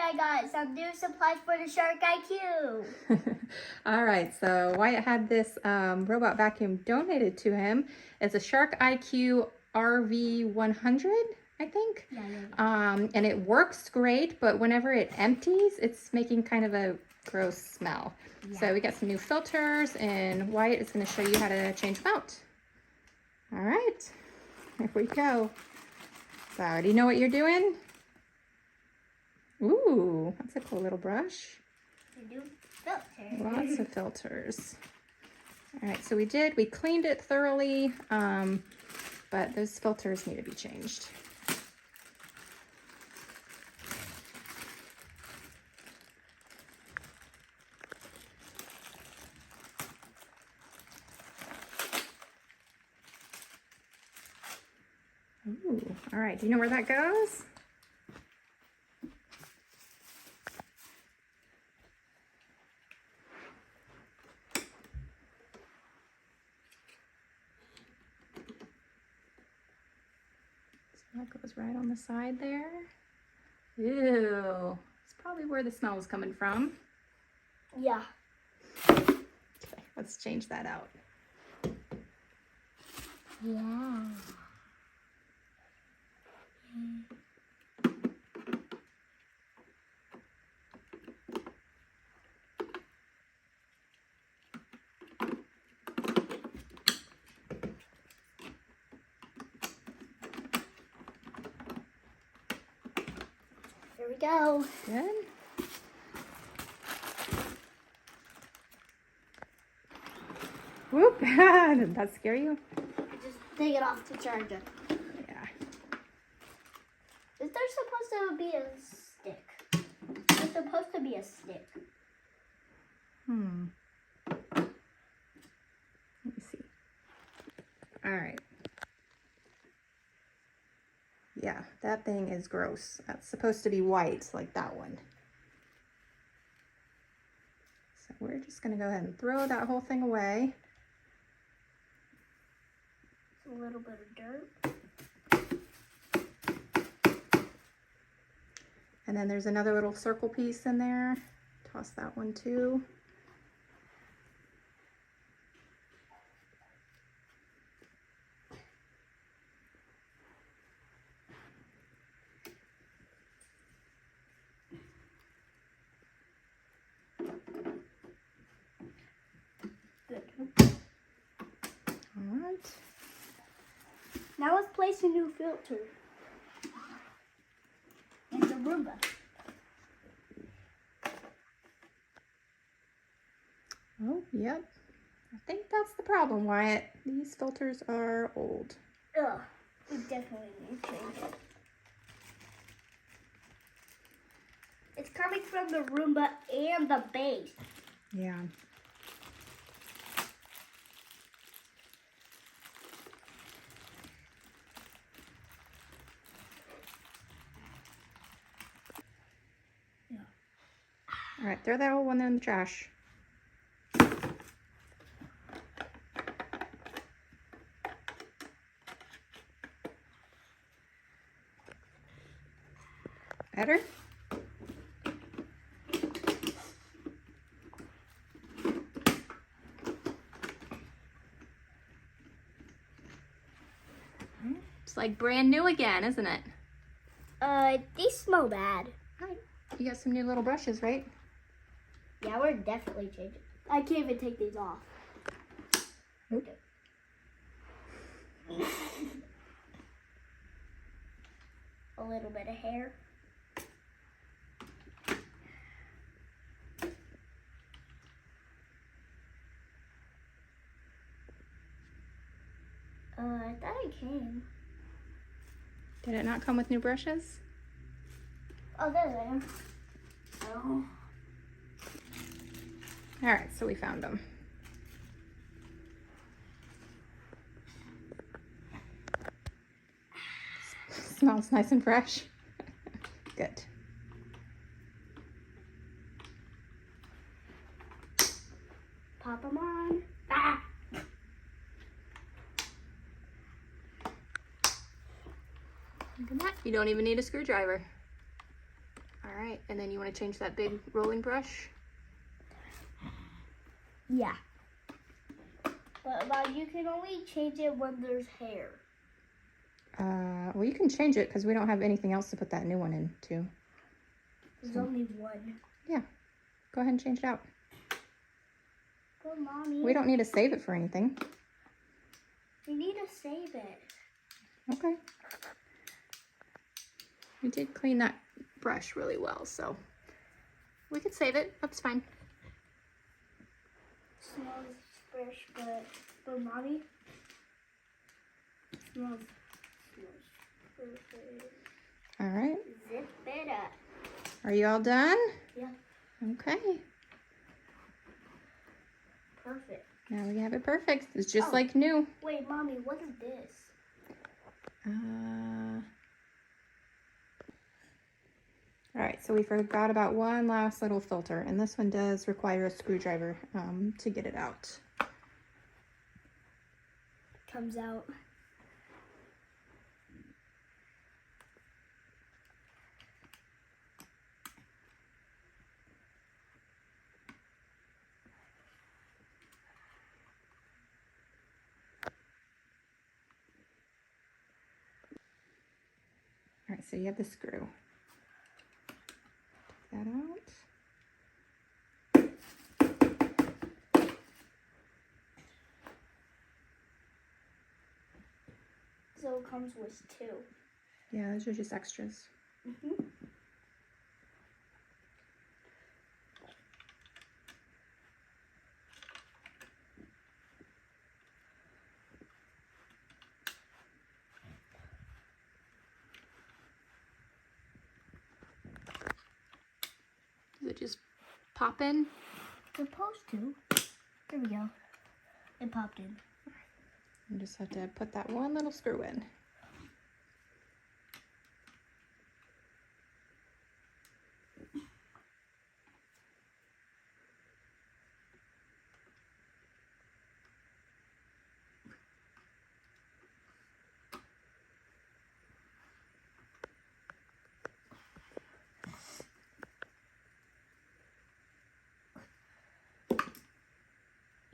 I got some new supplies for the Shark IQ. All right, so Wyatt had this robot vacuum donated to him. It's a Shark IQ RV100, I think. Yeah. And it works great, but whenever it empties, it's making kind of a gross smell. Yeah. So we got some new filters, and Wyatt is going to show you how to change them out. All right, here we go. So, do you know what you're doing? Ooh, that's a cool little brush. New filters. Lots of filters. All right, so we cleaned it thoroughly, but those filters need to be changed. Ooh, all right, do you know where that goes? So that goes right on the side there. Ew, it's probably where the smell is coming from. Yeah. Okay, let's change that out. Yeah. Here we go. Good. Whoop, did that scare you? Just take it off the charger. Yeah. Is there supposed to be a stick? There's supposed to be a stick. Let me see. All right. Yeah, that thing is gross. That's supposed to be white, like that one. So we're just gonna go ahead and throw that whole thing away. A little bit of dirt. And then there's another little circle piece in there. Toss that one too. Good. All right. Now let's place a new filter. And the Roomba. Oh, yep. I think that's the problem, Wyatt. These filters are old. Ugh. We definitely need to change it. It's coming from the Roomba and the base. Yeah. All right, throw that old one in the trash. Better? It's like brand new again, isn't it? They smell bad. Right. You got some new little brushes, right? Yeah, we're definitely changing. I can't even take these off. Nope. A little bit of hair. I thought it came. Did it not come with new brushes? Oh, there they are. Oh. All right, so we found them. Smells nice and fresh. Good. Pop them on. Ah! Look at that. You don't even need a screwdriver. All right, and then you want to change that big rolling brush? Yeah. But you can only change it when there's hair. Well, you can change it because we don't have anything else to put that new one into. There's only one. Yeah. Go ahead and change it out. But Mommy. We don't need to save it for anything. We need to save it. Okay. We did clean that brush really well, so we could save it. That's fine. Smells fresh, but Mommy, smells perfect. All right. Zip it up. Are you all done? Yeah. Okay. Perfect. Now we have it perfect. It's just like new. Wait, Mommy, what is this? All right, so we forgot about one last little filter, and this one does require a screwdriver to get it out. Comes out. All right, so you have the screw. Take that out. So it comes with two. Yeah, those are just extras. Mm-hmm. Does it just pop in? Supposed to. There we go. It popped in. You just have to put that one little screw in.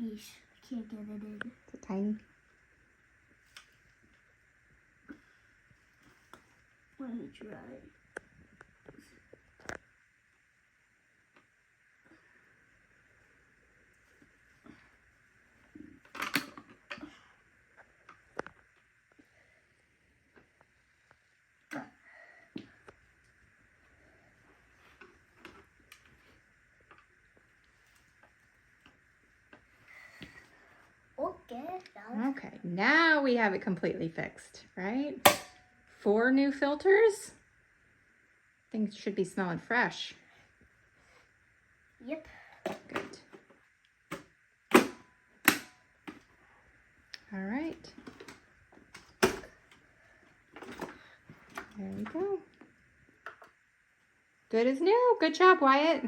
Yeesh, I can't get it in. It's tiny. Let me try. Okay, Okay, now we have it completely fixed, right? 4 new filters. Things should be smelling fresh. Yep. Good. All right. There we go. Good as new. Good job, Wyatt.